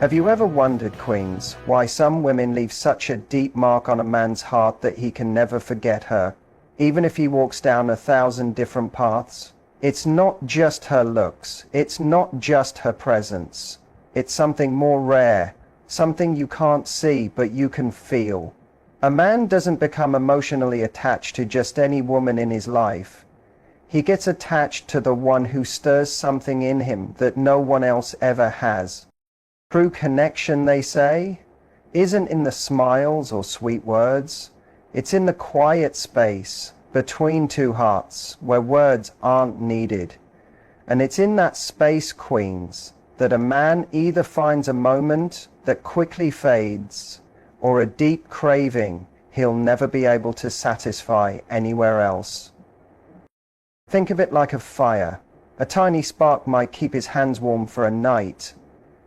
Have you ever wondered, queens, why some women leave such a deep mark on a man's heart that he can never forget her, even if he walks down 1,000 different paths? It's not just her looks, it's not just her presence. It's something more rare, something you can't see but you can feel. A man doesn't become emotionally attached to just any woman in his life. He gets attached to the one who stirs something in him that no one else ever has. True connection, they say, isn't in the smiles or sweet words. It's in the quiet space between two hearts where words aren't needed. And it's in that space, queens, that a man either finds a moment that quickly fades or a deep craving he'll never be able to satisfy anywhere else. Think of it like a fire. A tiny spark might keep his hands warm for a night,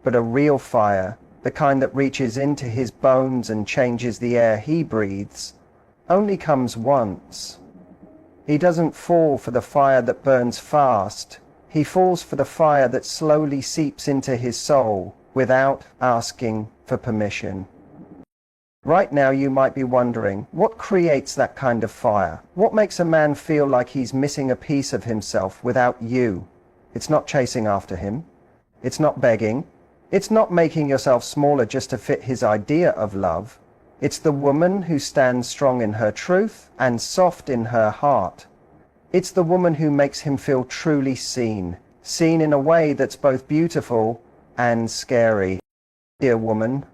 but a real fire, the kind that reaches into his bones and changes the air he breathes, only comes once. He doesn't fall for the fire that burns fast. He falls for the fire that slowly seeps into his soul without asking for permission. Right now you might be wondering, what creates that kind of fire? What makes a man feel like he's missing a piece of himself without you? It's not chasing after him. It's not begging. It's not making yourself smaller just to fit his idea of love. It's the woman who stands strong in her truth and soft in her heart. It's the woman who makes him feel truly seen in a way that's both beautiful and scary. Dear woman,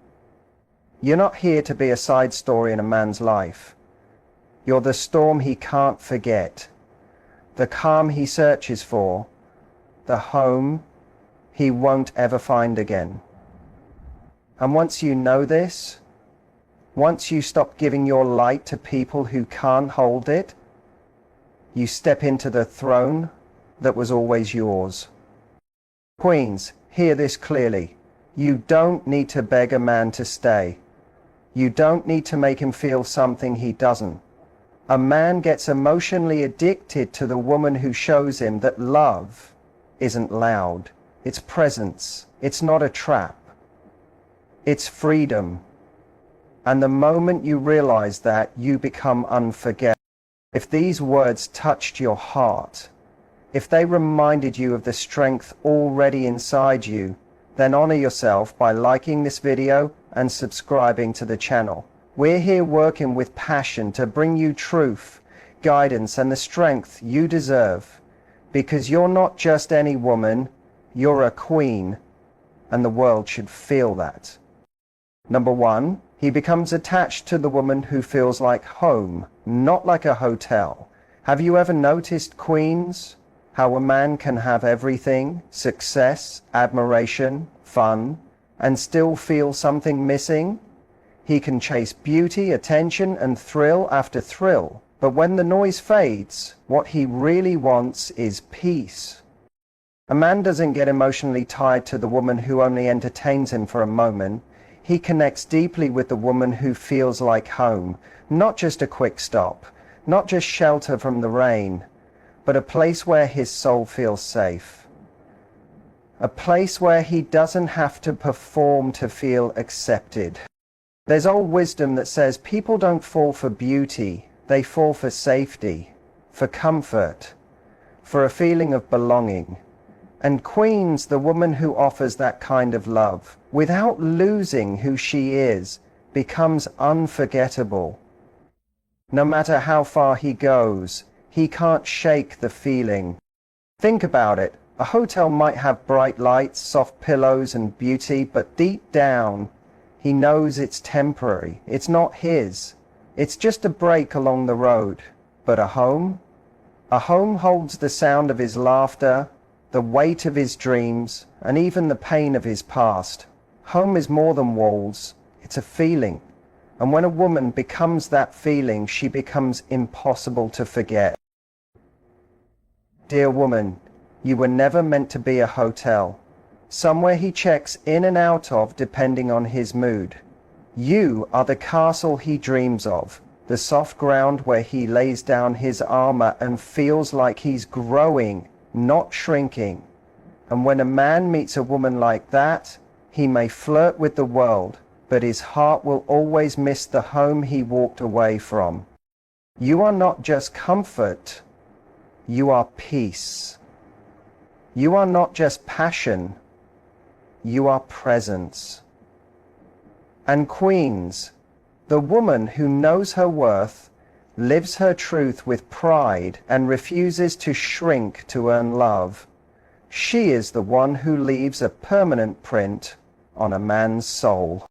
you're not here to be a side story in a man's life. You're the storm he can't forget, the calm he searches for, the home he won't ever find again. And once you know this, once you stop giving your light to people who can't hold it, you step into the throne that was always yours. Queens, hear this clearly. You don't need to beg a man to stay. You don't need to make him feel something he doesn't. A man gets emotionally addicted to the woman who shows him that love isn't loud. It's presence. It's not a trap. It's freedom. And the moment you realize that, you become unforgettable. If these words touched your heart, if they reminded you of the strength already inside you, then honor yourself by liking this video and subscribing to the channel. We're here working with passion to bring you truth, guidance, and the strength you deserve. Because you're not just any woman, you're a queen, and the world should feel that. Number 1, he becomes attached to the woman who feels like home, not like a hotel. Have you ever noticed, queens, how a man can have everything, success, admiration, fun, and still feel something missing? He can chase beauty, attention, and thrill after thrill, but when the noise fades, what he really wants is peace. A man doesn't get emotionally tied to the woman who only entertains him for a moment. He connects deeply with the woman who feels like home, not just a quick stop, not just shelter from the rain, but a place where his soul feels safe. A place where he doesn't have to perform to feel accepted. There's old wisdom that says people don't fall for beauty, they fall for safety, for comfort, for a feeling of belonging. And queen's the woman who offers that kind of love, without losing who she is, becomes unforgettable. No matter how far he goes, he can't shake the feeling. Think about it. A hotel might have bright lights, soft pillows, and beauty, but deep down, he knows it's temporary. It's not his. It's just a break along the road. But a home? A home holds the sound of his laughter, the weight of his dreams, and even the pain of his past. Home is more than walls. It's a feeling. And when a woman becomes that feeling, she becomes impossible to forget. Dear woman, you were never meant to be a hotel, somewhere he checks in and out of depending on his mood. You are the castle he dreams of, the soft ground where he lays down his armor and feels like he's growing, not shrinking. And when a man meets a woman like that, He may flirt with the world, but his heart will always miss the home he walked away from. You are not just comfort, you are peace. You are not just passion, you are presence. And queens, the woman who knows her worth, lives her truth with pride and refuses to shrink to earn love, she is the one who leaves a permanent print on a man's soul.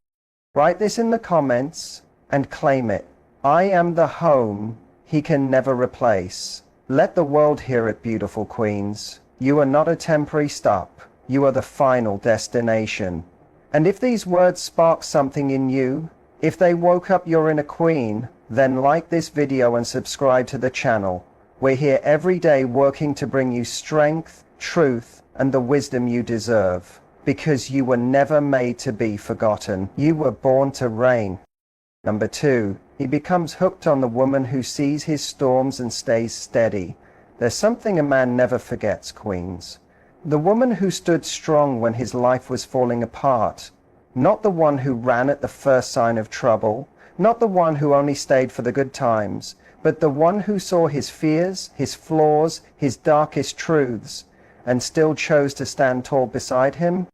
Write this in the comments and claim it. I am the home he can never replace. Let the world hear it, beautiful queens. You are not a temporary stop. You are the final destination. And if these words spark something in you, if they woke up your inner queen, then like this video and subscribe to the channel. We're here every day working to bring you strength, truth, and the wisdom you deserve. Because you were never made to be forgotten. You were born to reign. Number 2, he becomes hooked on the woman who sees his storms and stays steady. There's something a man never forgets, queens. The woman who stood strong when his life was falling apart. Not the one who ran at the first sign of trouble. Not the one who only stayed for the good times. But the one who saw his fears, his flaws, his darkest truths, and still chose to stand tall beside him.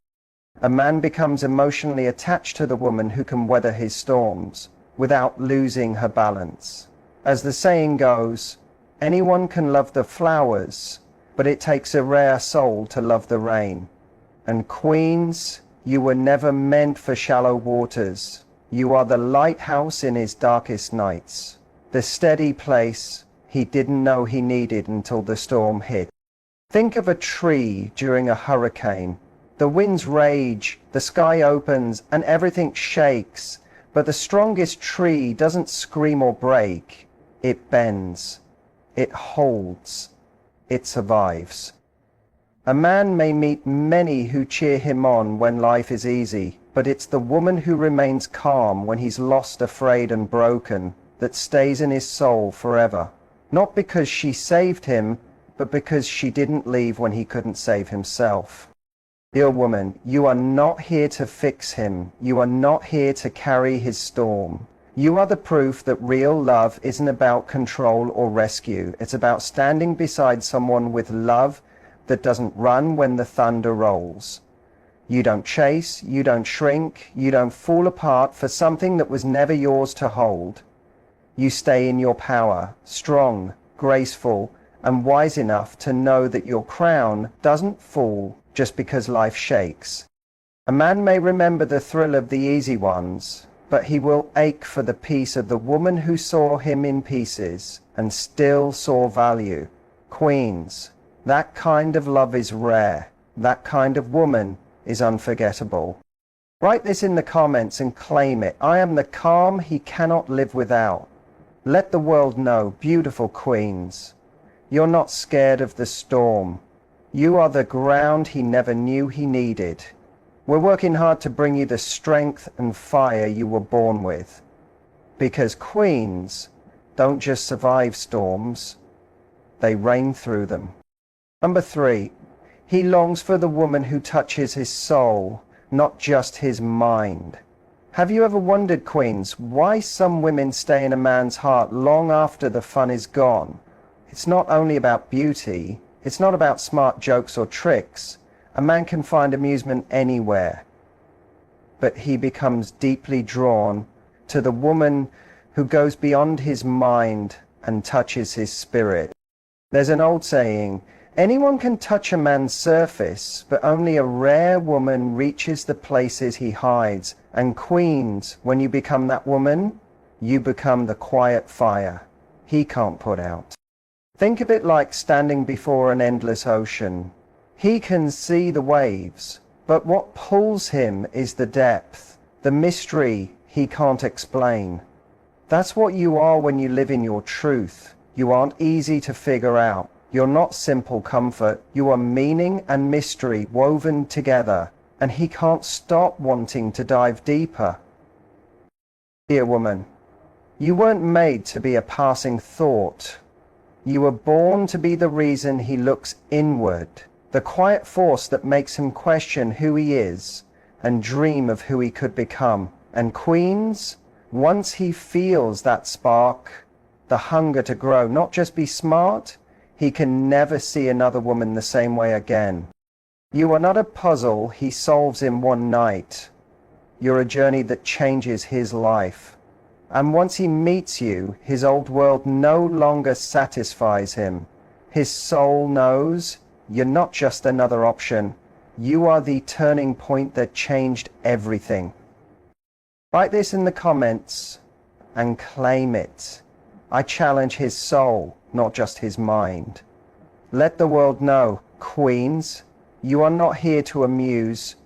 A man becomes emotionally attached to the woman who can weather his storms without losing her balance. As the saying goes, anyone can love the flowers, but it takes a rare soul to love the rain. And queens, you were never meant for shallow waters. You are the lighthouse in his darkest nights, the steady place he didn't know he needed until the storm hit. Think of a tree during a hurricane. The winds rage, the sky opens, and everything shakes. But the strongest tree doesn't scream or break. It bends. It holds. It survives. A man may meet many who cheer him on when life is easy, but it's the woman who remains calm when he's lost, afraid, and broken that stays in his soul forever. Not because she saved him, but because she didn't leave when he couldn't save himself. Dear woman, you are not here to fix him. You are not here to carry his storm. You are the proof that real love isn't about control or rescue. It's about standing beside someone with love that doesn't run when the thunder rolls. You don't chase, you don't shrink, you don't fall apart for something that was never yours to hold. You stay in your power, strong, graceful, and wise enough to know that your crown doesn't fall just because life shakes. A man may remember the thrill of the easy ones, but he will ache for the peace of the woman who saw him in pieces and still saw value. Queens, that kind of love is rare. That kind of woman is unforgettable. Write this in the comments and claim it. I am the calm he cannot live without. Let the world know, beautiful queens, you're not scared of the storm. You are the ground he never knew he needed. We're working hard to bring you the strength and fire you were born with. Because queens don't just survive storms, they reign through them. Number 3, he longs for the woman who touches his soul, not just his mind. Have you ever wondered, queens, why some women stay in a man's heart long after the fun is gone? It's not only about beauty. It's not about smart jokes or tricks. A man can find amusement anywhere. But he becomes deeply drawn to the woman who goes beyond his mind and touches his spirit. There's an old saying, anyone can touch a man's surface, but only a rare woman reaches the places he hides. And queens, when you become that woman, you become the quiet fire he can't put out. Think of it like standing before an endless ocean. He can see the waves, but what pulls him is the depth, the mystery he can't explain. That's what you are when you live in your truth. You aren't easy to figure out. You're not simple comfort. You are meaning and mystery woven together, and he can't stop wanting to dive deeper. Dear woman, you weren't made to be a passing thought. You were born to be the reason he looks inward, the quiet force that makes him question who he is, and dream of who he could become. And queens, once he feels that spark, the hunger to grow, not just be smart, he can never see another woman the same way again. You are not a puzzle he solves in one night. You're a journey that changes his life. And once he meets you, his old world no longer satisfies him. His soul knows you're not just another option. You are the turning point that changed everything. Write this in the comments and claim it. I challenge his soul, not just his mind. Let the world know, queens, you are not here to amuse.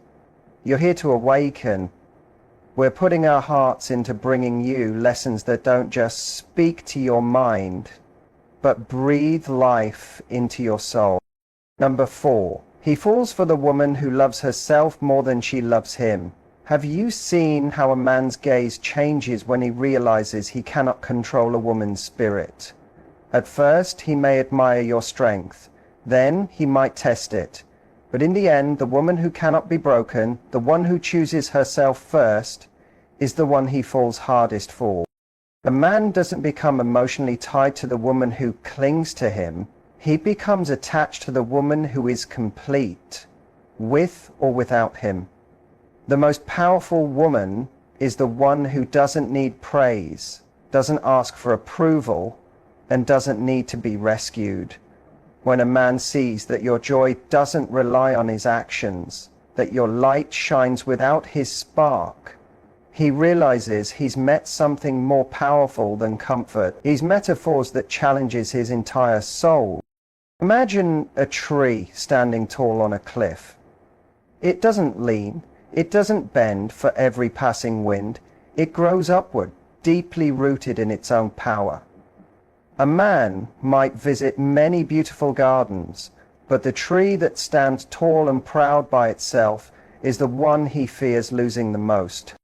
You're here to awaken. We're putting our hearts into bringing you lessons that don't just speak to your mind, but breathe life into your soul. Number 4, he falls for the woman who loves herself more than she loves him. Have you seen how a man's gaze changes when he realizes he cannot control a woman's spirit? At first, he may admire your strength. Then he might test it. But in the end, the woman who cannot be broken, the one who chooses herself first, is the one he falls hardest for. A man doesn't become emotionally tied to the woman who clings to him. He becomes attached to the woman who is complete, with or without him. The most powerful woman is the one who doesn't need praise, doesn't ask for approval, and doesn't need to be rescued. When a man sees that your joy doesn't rely on his actions, that your light shines without his spark, he realizes he's met something more powerful than comfort. He's met a force that challenges his entire soul. Imagine a tree standing tall on a cliff. It doesn't lean, it doesn't bend for every passing wind. It grows upward, deeply rooted in its own power. A man might visit many beautiful gardens, but the tree that stands tall and proud by itself is the one he fears losing the most.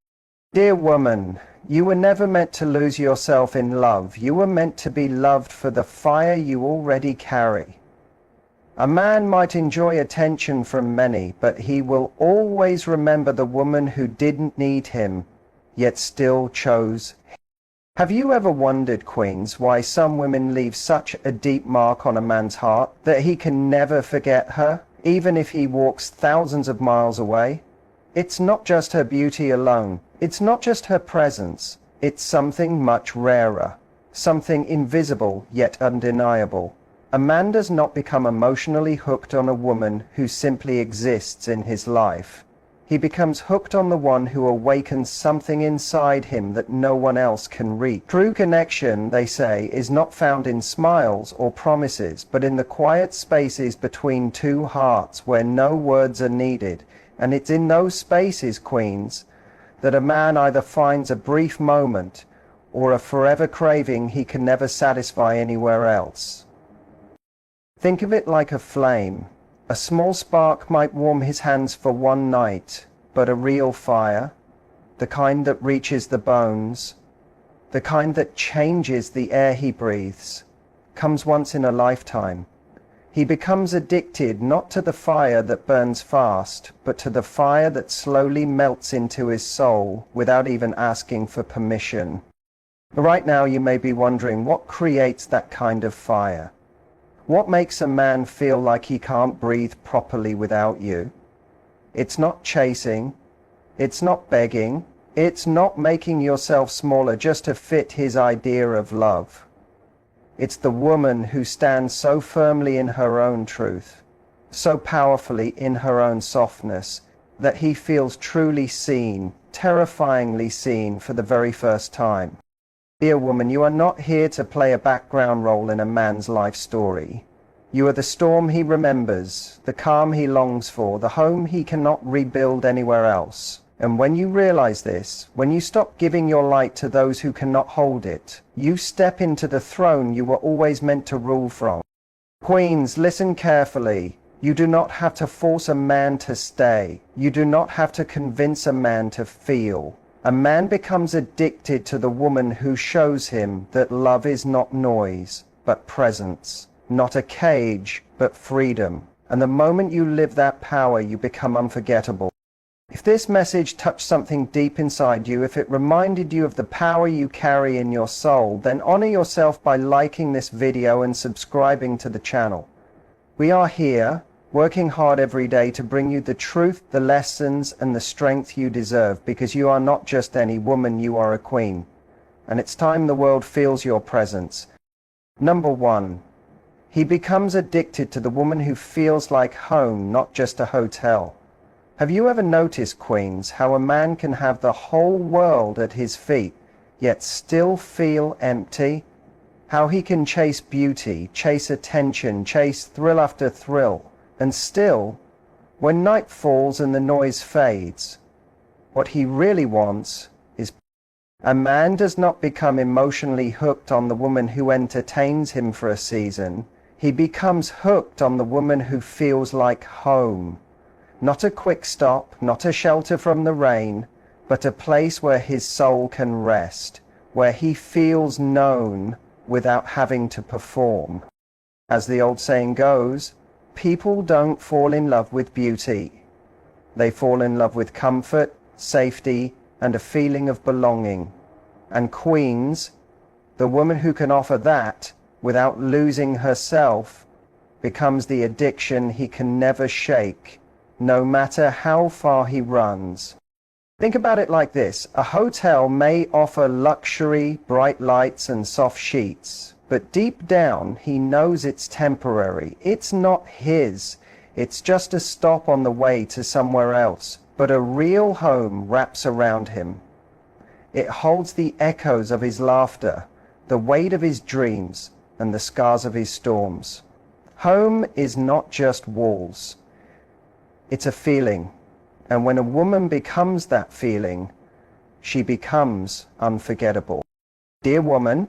Dear woman, you were never meant to lose yourself in love. You were meant to be loved for the fire you already carry. A man might enjoy attention from many, but he will always remember the woman who didn't need him, yet still chose him. Have you ever wondered, queens, why some women leave such a deep mark on a man's heart that he can never forget her, even if he walks thousands of miles away? It's not just her beauty alone. It's not just her presence. It's something much rarer, something invisible yet undeniable. A man does not become emotionally hooked on a woman who simply exists in his life. He becomes hooked on the one who awakens something inside him that no one else can reach. True connection, they say, is not found in smiles or promises, but in the quiet spaces between two hearts where no words are needed. And it's in those spaces, queens, that a man either finds a brief moment or a forever craving he can never satisfy anywhere else. Think of it like a flame. A small spark might warm his hands for one night, but a real fire, the kind that reaches the bones, the kind that changes the air he breathes, comes once in a lifetime. He becomes addicted not to the fire that burns fast, but to the fire that slowly melts into his soul without even asking for permission. Right now you may be wondering, what creates that kind of fire? What makes a man feel like he can't breathe properly without you? It's not chasing, it's not begging, it's not making yourself smaller just to fit his idea of love. It's the woman who stands so firmly in her own truth, so powerfully in her own softness, that he feels truly seen, terrifyingly seen for the very first time. Dear woman, you are not here to play a background role in a man's life story. You are the storm he remembers, the calm he longs for, the home he cannot rebuild anywhere else. And when you realize this, when you stop giving your light to those who cannot hold it, you step into the throne you were always meant to rule from. Queens, listen carefully. You do not have to force a man to stay. You do not have to convince a man to feel. A man becomes addicted to the woman who shows him that love is not noise, but presence, not a cage, but freedom. And the moment you live that power, you become unforgettable. If this message touched something deep inside you, if it reminded you of the power you carry in your soul, then honor yourself by liking this video and subscribing to the channel. We are here, working hard every day to bring you the truth, the lessons, and the strength you deserve, because you are not just any woman, you are a queen. And it's time the world feels your presence. Number 1. He becomes addicted to the woman who feels like home, not just a hotel. Have you ever noticed, queens, how a man can have the whole world at his feet, yet still feel empty? How he can chase beauty, chase attention, chase thrill after thrill, and still, when night falls and the noise fades, what he really wants is... A man does not become emotionally hooked on the woman who entertains him for a season. He becomes hooked on the woman who feels like home. Not a quick stop, not a shelter from the rain, but a place where his soul can rest, where he feels known without having to perform. As the old saying goes, people don't fall in love with beauty. They fall in love with comfort, safety, and a feeling of belonging. And queens, the woman who can offer that without losing herself, becomes the addiction he can never shake, no matter how far he runs. Think about it like this. A hotel may offer luxury, bright lights, and soft sheets, but deep down he knows it's temporary. It's not his. It's just a stop on the way to somewhere else. But a real home wraps around him. It holds the echoes of his laughter, the weight of his dreams, and the scars of his storms. Home is not just walls. It's a feeling. And when a woman becomes that feeling, she becomes unforgettable. Dear woman,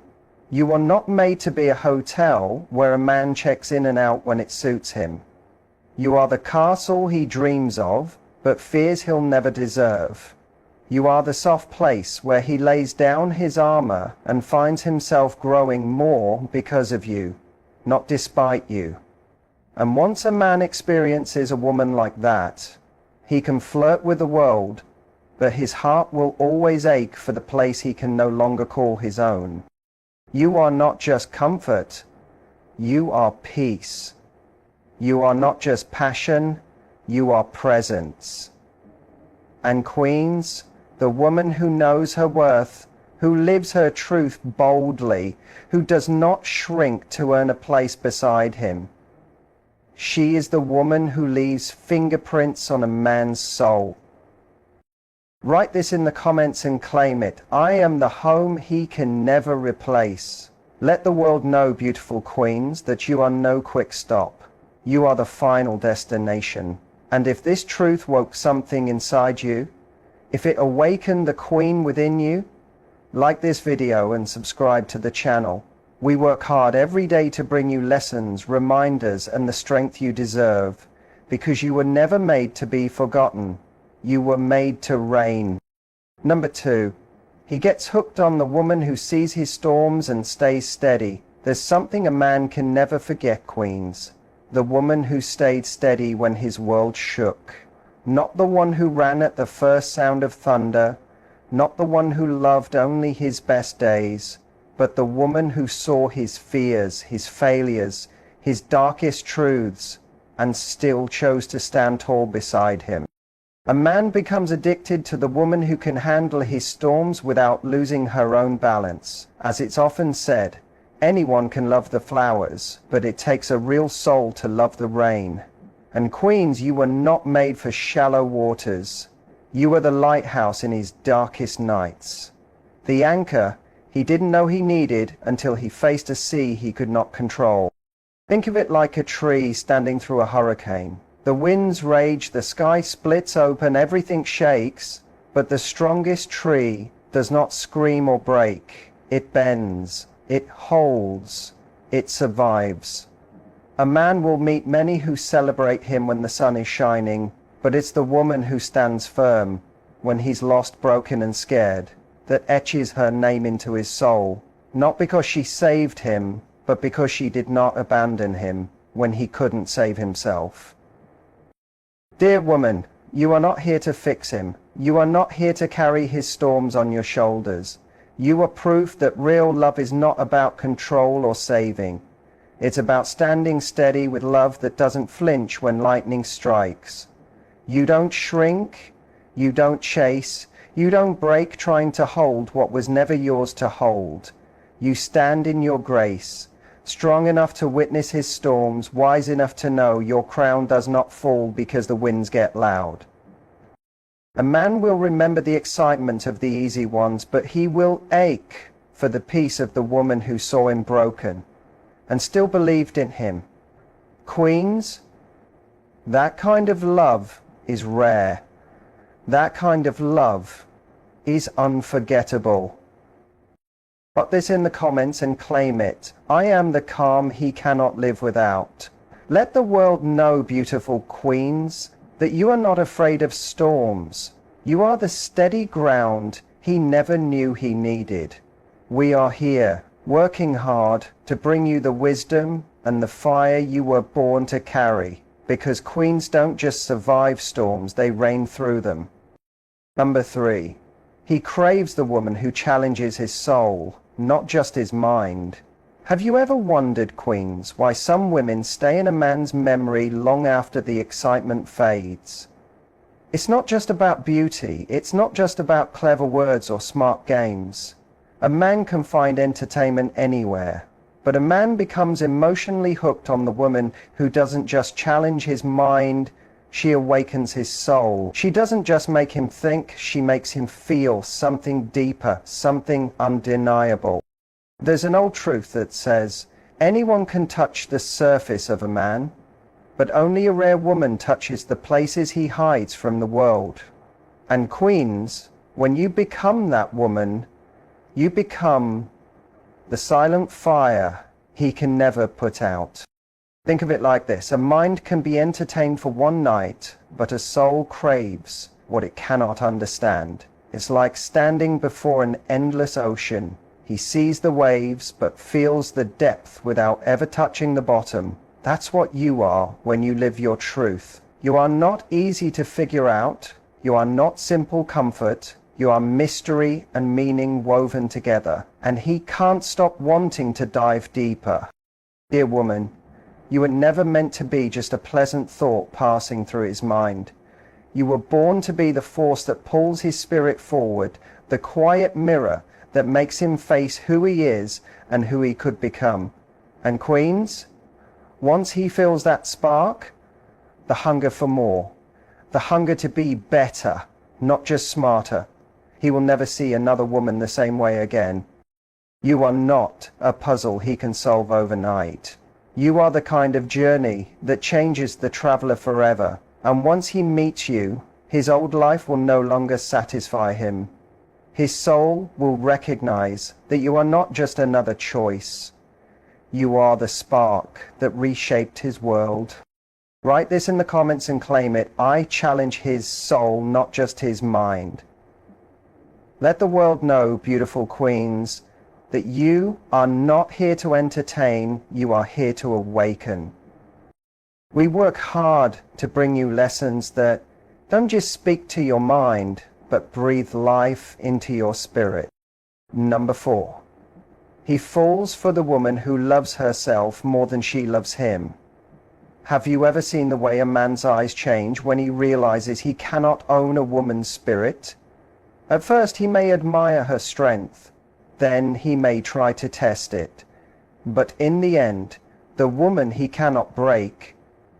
you are not made to be a hotel where a man checks in and out when it suits him. You are the castle he dreams of, but fears he'll never deserve. You are the soft place where he lays down his armor and finds himself growing more because of you, not despite you. And once a man experiences a woman like that, he can flirt with the world, but his heart will always ache for the place he can no longer call his own. You are not just comfort, you are peace. You are not just passion, you are presence. And queens, the woman who knows her worth, who lives her truth boldly, who does not shrink to earn a place beside him. She is the woman who leaves fingerprints on a man's soul. Write this in the comments and claim it. I am the home he can never replace. Let the world know, beautiful queens, that you are no quick stop. You are the final destination. And if this truth woke something inside you, if it awakened the queen within you, like this video and subscribe to the channel. We work hard every day to bring you lessons, reminders, and the strength you deserve, because you were never made to be forgotten. You were made to reign. Number 2, he gets hooked on the woman who sees his storms and stays steady. There's something a man can never forget, queens. The woman who stayed steady when his world shook. Not the one who ran at the first sound of thunder, not the one who loved only his best days, but the woman who saw his fears, his failures, his darkest truths, and still chose to stand tall beside him. A man becomes addicted to the woman who can handle his storms without losing her own balance. As it's often said, anyone can love the flowers, but it takes a real soul to love the rain. And queens, you were not made for shallow waters. You were the lighthouse in his darkest nights. The anchor he didn't know he needed until he faced a sea he could not control. Think of it like a tree standing through a hurricane. The winds rage, the sky splits open, everything shakes, but the strongest tree does not scream or break. It bends, it holds, it survives. A man will meet many who celebrate him when the sun is shining, but it's the woman who stands firm when he's lost, broken, and scared that etches her name into his soul, not because she saved him, but because she did not abandon him when he couldn't save himself. Dear woman, You are not here to fix him. You are not here to carry his storms on your shoulders. You are proof that real love is not about control or saving. It's about standing steady with love that doesn't flinch when lightning strikes. You don't shrink. You don't chase. You don't break trying to hold what was never yours to hold. You stand in your grace, strong enough to witness his storms, wise enough to know your crown does not fall because the winds get loud. A man will remember the excitement of the easy ones, but he will ache for the peace of the woman who saw him broken and still believed in him. Queens, that kind of love is rare. That kind of love is unforgettable. Put this in the comments and claim it. I am the calm he cannot live without. Let the world know, beautiful queens, that you are not afraid of storms. You are the steady ground he never knew he needed. We are here, working hard to bring you the wisdom and the fire you were born to carry, because queens don't just survive storms, they reign through them. Number 3. He craves the woman who challenges his soul, not just his mind. Have you ever wondered, queens, why some women stay in a man's memory long after the excitement fades? It's not just about beauty. It's not just about clever words or smart games. A man can find entertainment anywhere, but a man becomes emotionally hooked on the woman who doesn't just challenge his mind, she awakens his soul. She doesn't just make him think, she makes him feel something deeper, something undeniable. There's an old truth that says, anyone can touch the surface of a man, but only a rare woman touches the places he hides from the world. And queens, when you become that woman, you become the silent fire he can never put out. Think of it like this. A mind can be entertained for one night, but a soul craves what it cannot understand. It's like standing before an endless ocean. He sees the waves, but feels the depth without ever touching the bottom. That's what you are when you live your truth. You are not easy to figure out. You are not simple comfort. You are mystery and meaning woven together. And he can't stop wanting to dive deeper. Dear woman, you were never meant to be just a pleasant thought passing through his mind. You were born to be the force that pulls his spirit forward, the quiet mirror that makes him face who he is and who he could become. And queens, once he feels that spark, the hunger for more, the hunger to be better, not just smarter, he will never see another woman the same way again. You are not a puzzle he can solve overnight. You are the kind of journey that changes the traveler forever. And once he meets you, his old life will no longer satisfy him. His soul will recognize that you are not just another choice. You are the spark that reshaped his world. Write this in the comments and claim it. I challenge his soul, not just his mind. Let the world know, beautiful queens, that you are not here to entertain, you are here to awaken. We work hard to bring you lessons that don't just speak to your mind, but breathe life into your spirit. Number 4. He falls for the woman who loves herself more than she loves him. Have you ever seen the way a man's eyes change when he realizes he cannot own a woman's spirit? At first he may admire her strength, then he may try to test it. But in the end, the woman he cannot break,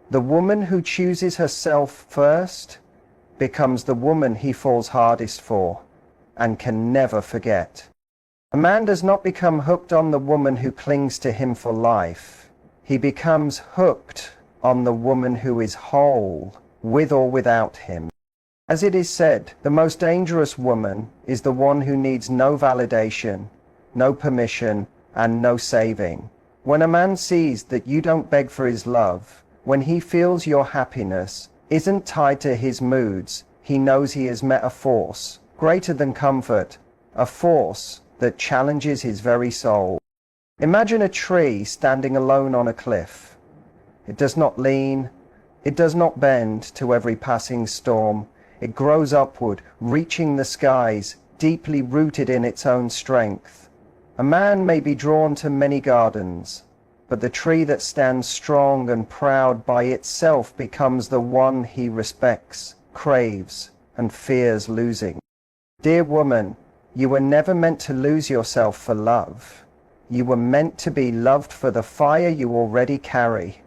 the woman who chooses herself first, becomes the woman he falls hardest for and can never forget. A man does not become hooked on the woman who clings to him for life. He becomes hooked on the woman who is whole, with or without him. As it is said, the most dangerous woman is the one who needs no validation, no permission, and no saving. When a man sees that you don't beg for his love, when he feels your happiness isn't tied to his moods, he knows he has met a force greater than comfort, a force that challenges his very soul. Imagine a tree standing alone on a cliff. It does not lean, It does not bend to every passing storm. It grows upward, reaching the skies, deeply rooted in its own strength. A man may be drawn to many gardens, but the tree that stands strong and proud by itself becomes the one he respects, craves, and fears losing. Dear woman, you were never meant to lose yourself for love. You were meant to be loved for the fire you already carry.